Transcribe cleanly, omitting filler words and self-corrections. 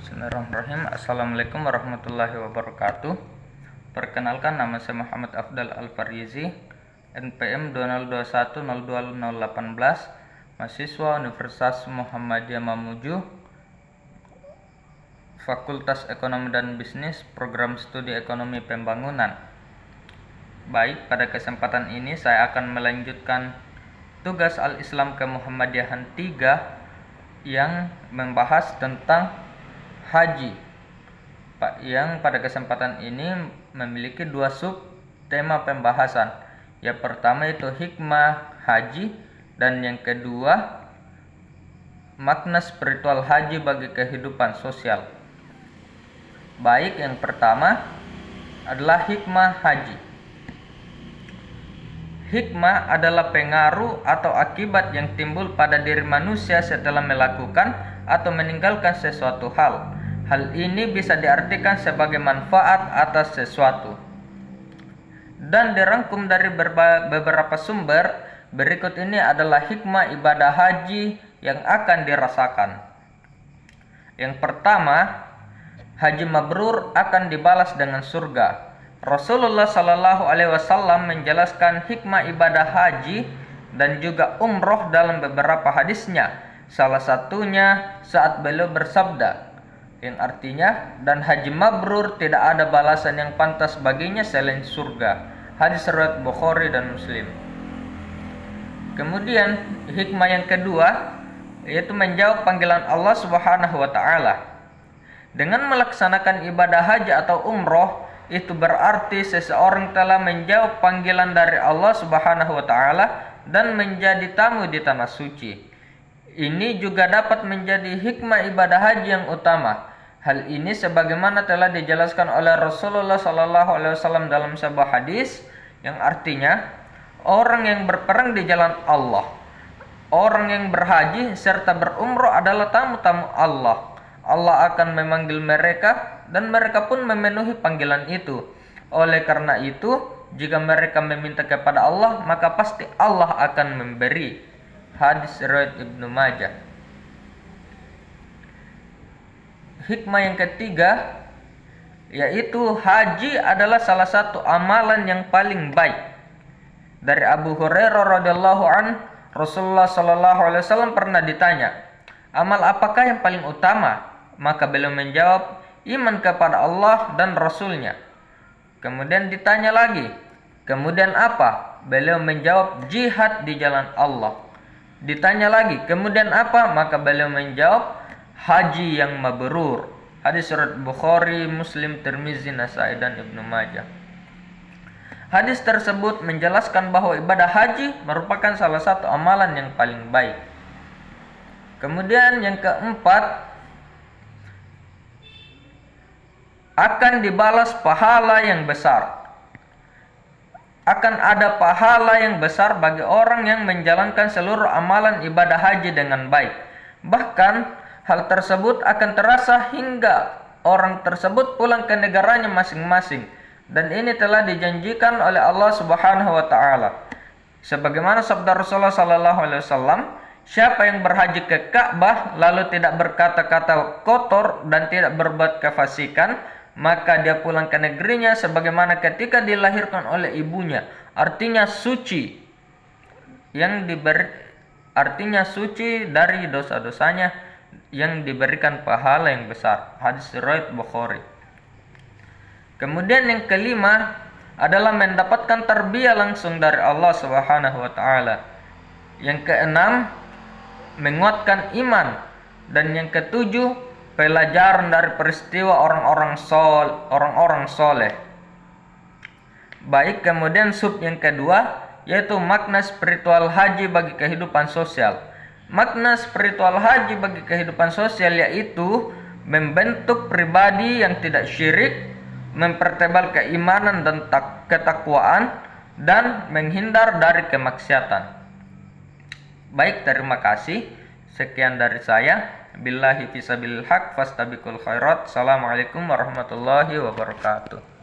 Bismillahirrahmanirrahim. Assalamualaikum warahmatullahi wabarakatuh. Perkenalkan, nama saya Muhammad Afdal Al-Farizi, NPM 2021-02-018, mahasiswa Universitas Muhammadiyah Mamuju, Fakultas Ekonomi dan Bisnis, Program Studi Ekonomi Pembangunan. Baik, pada kesempatan ini saya akan melanjutkan tugas Al-Islam Kemuhammadiyahan 3 yang membahas tentang haji, yang pada kesempatan ini memiliki dua sub tema pembahasan. Yang pertama itu hikmah haji, dan yang kedua makna spiritual haji bagi kehidupan sosial. Baik, yang pertama adalah hikmah haji. Hikmah adalah pengaruh atau akibat yang timbul pada diri manusia setelah melakukan atau meninggalkan sesuatu hal. Hal ini bisa diartikan sebagai manfaat atas sesuatu, dan dirangkum dari beberapa sumber. Berikut ini adalah hikmah ibadah haji yang akan dirasakan. Yang pertama, haji mabrur akan dibalas dengan surga. Rasulullah Shallallahu Alaihi Wasallam menjelaskan hikmah ibadah haji dan juga umroh dalam beberapa hadisnya. Salah satunya saat beliau bersabda, yang artinya, dan haji mabrur tidak ada balasan yang pantas baginya selain surga. Hadis riwayat Bukhari dan Muslim. Kemudian hikmah yang kedua yaitu menjawab panggilan Allah Subhanahu wa taala. Dengan melaksanakan ibadah haji atau umroh, itu berarti seseorang telah menjawab panggilan dari Allah Subhanahu wa taala dan menjadi tamu di tanah suci. Ini juga dapat menjadi hikmah ibadah haji yang utama. Hal ini sebagaimana telah dijelaskan oleh Rasulullah Sallallahu Alaihi Wasallam dalam sebuah hadis, yang artinya orang yang berperang di jalan Allah, orang yang berhaji serta berumroh adalah tamu-tamu Allah. Allah akan memanggil mereka dan mereka pun memenuhi panggilan itu. Oleh karena itu, jika mereka meminta kepada Allah, maka pasti Allah akan memberi. Hadis riwayat Ibnu Majah. Hikmah yang ketiga yaitu haji adalah salah satu amalan yang paling baik. Dari Abu Hurairah radhiyallahu an, Rasulullah sallallahu alaihi wasallam pernah ditanya, amal apakah yang paling utama? Maka beliau menjawab, iman kepada Allah dan Rasulnya. Kemudian ditanya lagi, kemudian apa? Beliau menjawab, jihad di jalan Allah. Ditanya lagi, kemudian apa? Maka beliau menjawab, haji yang mabrur. Hadis riwayat Bukhari, Muslim, Tirmizi, Nasai dan Ibnu Majah. Hadis tersebut menjelaskan bahwa ibadah haji merupakan salah satu amalan yang paling baik. Kemudian yang keempat, akan dibalas pahala yang besar. Akan ada pahala yang besar bagi orang yang menjalankan seluruh amalan ibadah haji dengan baik. Bahkan hal tersebut akan terasa hingga orang tersebut pulang ke negaranya masing-masing, dan ini telah dijanjikan oleh Allah Subhanahu wa taala. Sebagaimana sabda Rasulullah sallallahu alaihi wasallam, siapa yang berhaji ke Ka'bah lalu tidak berkata-kata kotor dan tidak berbuat kefasikan, maka dia pulang ke negerinya sebagaimana ketika dilahirkan oleh ibunya. Artinya suci, artinya suci dari dosa-dosanya, yang diberikan pahala yang besar. Hadis riwayat Bukhari. Kemudian yang kelima adalah mendapatkan tarbiyah langsung dari Allah Subhanahu wa taala. Yang keenam, menguatkan iman, dan yang ketujuh, pelajaran dari peristiwa orang-orang soleh. Baik, kemudian sub yang kedua yaitu makna spiritual haji bagi kehidupan sosial. Makna spiritual haji bagi kehidupan sosial yaitu membentuk pribadi yang tidak syirik, mempertebal keimanan dan ketakwaan, dan menghindar dari kemaksiatan. Baik, terima kasih. Sekian dari saya. Billahi fisabilil haq fastabiqul khairat. Assalamualaikum warahmatullahi wabarakatuh.